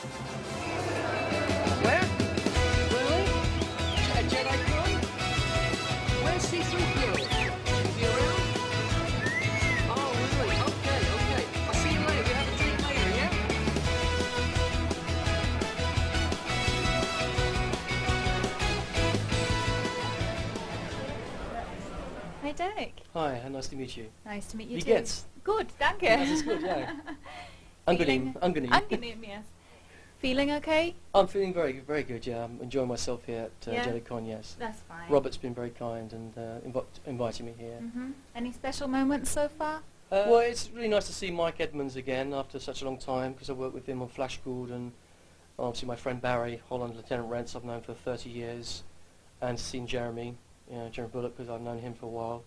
Where? Really? At Jedicon? Where's C-3PO? Is he around? Oh, really? Okay, okay. I'll see you later. We have a drink later, yeah? Hi, Derek. Hi, nice to meet you. Nice to meet you Wie too. geht's? Gut, danke. Das ist gut, ja. Angenehm, angenehm. Angenehm, yes. Feeling okay? I'm feeling very, very good, yeah. I'm enjoying myself here at Yeah. Jedicon, yes. That's fine. Robert's been very kind and inviting me here. Any special moments so far? Well, it's really nice to see Mike Edmonds again after such a long time because I worked with him on Flash Gordon and obviously my friend Barry, Holland Lieutenant Rents, I've known for 30 years, and seen Jeremy, Jeremy Bullock, because I've known him for a while.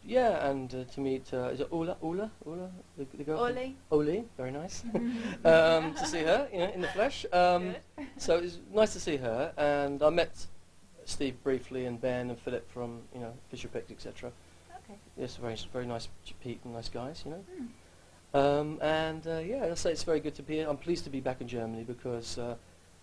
Yeah, and to meet, is it Ola, the girl? Oli, very nice. To see her, in the flesh. So it was nice to see her, and I met Steve briefly, and Ben and Philip from, Fisher Picked, etc. Okay. Yes, very nice Pete and nice guys, yeah, I say it's very good to be here. I'm pleased to be back in Germany because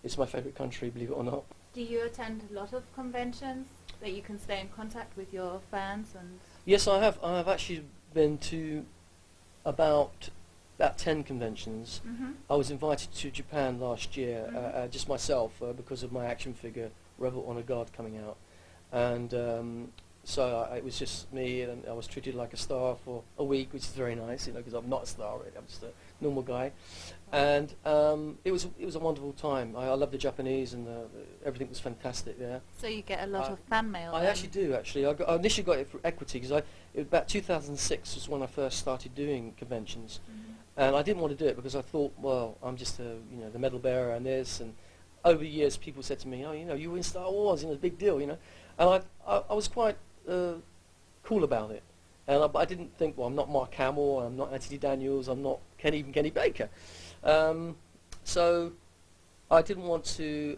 it's my favourite country, believe it or not. Do you attend a lot of conventions that you can stay in contact with your fans? And Yes, I have. I have actually been to about 10 conventions. I was invited to Japan last year, just myself, because of my action figure Rebel Honor Guard coming out, and so it was just me, and I was treated like a star for a week, which is very nice, because I'm not a star really. I'm just a normal guy, and it was a wonderful time. I love the Japanese, and everything was fantastic there. so you get a lot of fan mail. I then? actually do, actually. I initially got it through Equity, because about 2006 was when I first started doing conventions. And I didn't want to do it because I thought, well, I'm just the medal bearer and this. And over the years, people said to me, oh, you were in Star Wars, it's a big deal, And I was quite cool about it. And I didn't think, well, I'm not Mark Hamill, I'm not Anthony Daniels, I'm not even Kenny Baker. So I didn't want to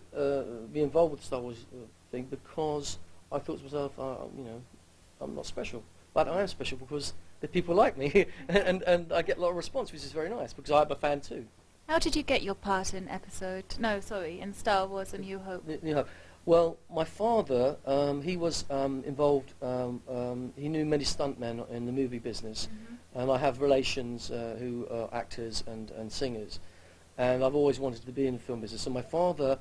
be involved with the Star Wars thing because I thought to myself, I'm not special. But I am special because the people like me, and I get a lot of response, which is very nice because I'm a fan too. How did you get your part in in Star Wars: A New Hope? New Hope. Well, my father, he was involved. He knew many stuntmen in the movie business, and I have relations who are actors and singers, and I've always wanted to be in the film business. So my father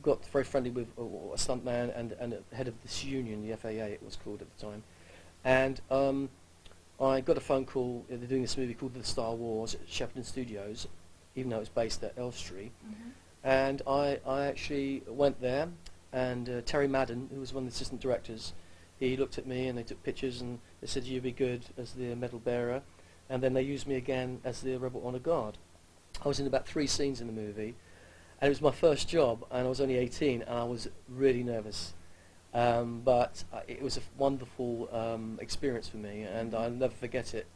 got very friendly with a stuntman and head of this union, the FAA it was called at the time, and I got a phone call. They're doing this movie called The Star Wars at Shepperton Studios, even though it's based at Elstree. And I actually went there, and Terry Madden, who was one of the assistant directors, he looked at me and they took pictures and they said, you'd be good as the medal bearer. And then they used me again as the Rebel Honor Guard. I was in about 3 scenes in the movie, and it was my first job, and I was only 18, and I was really nervous. But it was a wonderful experience for me, and I'll never forget it.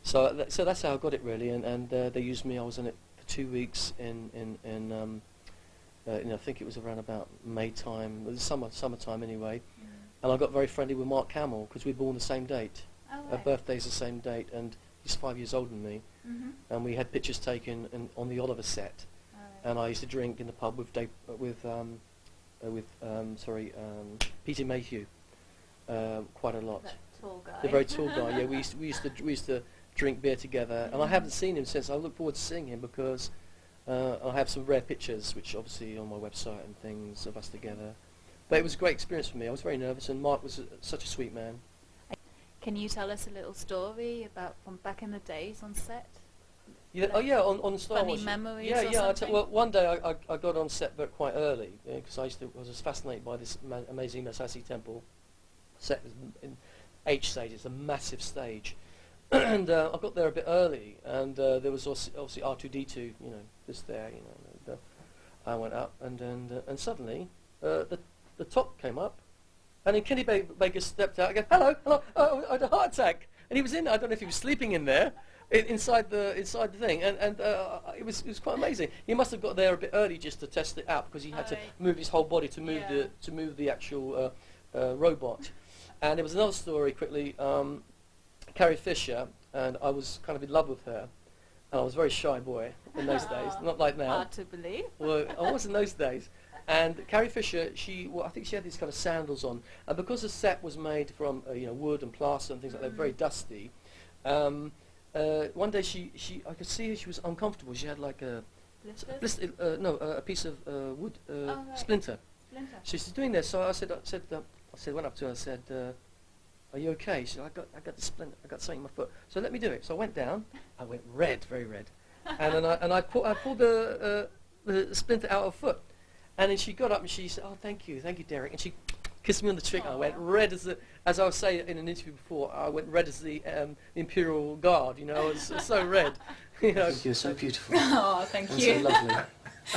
So that's how I got it, really, and they used me. I was in it 2 weeks in I think it was around about May time, summertime anyway, and I got very friendly with Mark Hamill because we were born the same date. Our birthday's the same date, and he's 5 years older than me, and we had pictures taken on the Oliver set, and I used to drink in the pub with Peter Mayhew quite a lot. That tall guy. The very tall guy. Yeah, we used to drink beer together, and I haven't seen him since. I look forward to seeing him because I have some rare pictures, which obviously on my website and things of us together. But it was a great experience for me. I was very nervous, and Mark was such a sweet man. Can you tell us a little story about from back in the days on set? Yeah, on Star Funny Wars. memories Yeah, or yeah. something? Well, one day I got on set quite early because I was fascinated by this amazing Massassi temple. Set was in H stage. It's a massive stage. And I got there a bit early, and there was obviously R2D2, just there, and I went up, and suddenly the top came up, and then Kenny Baker stepped out. I go, hello, I had a heart attack, and he was in there. I don't know if he was sleeping in there, inside the thing, and it was quite amazing. He must have got there a bit early just to test it out because he had to move his whole body to move the actual robot. And there was another story quickly. Carrie Fisher, and I was kind of in love with her, And I was a very shy boy in those days, not like now. Hard to believe. Well, I was in those days. And Carrie Fisher, I think she had these kind of sandals on, and because the set was made from wood and plaster and things like that, very dusty. One day I could see she was uncomfortable. She had like a piece of wood right. splinter. Splinter. She's doing this, so went up to her and said, "Are you okay?" She said, "I got the splinter. I got something in my foot." So let me do it. So I went down. I went red, very red, and then I pulled the splinter out of her foot, and then she got up and she said, "Oh, thank you, Derek," and she kissed me on the cheek. And I went red as I was saying in an interview before. I went red as the Imperial Guard. It was so red. You're so beautiful. Oh, thank And you. so lovely.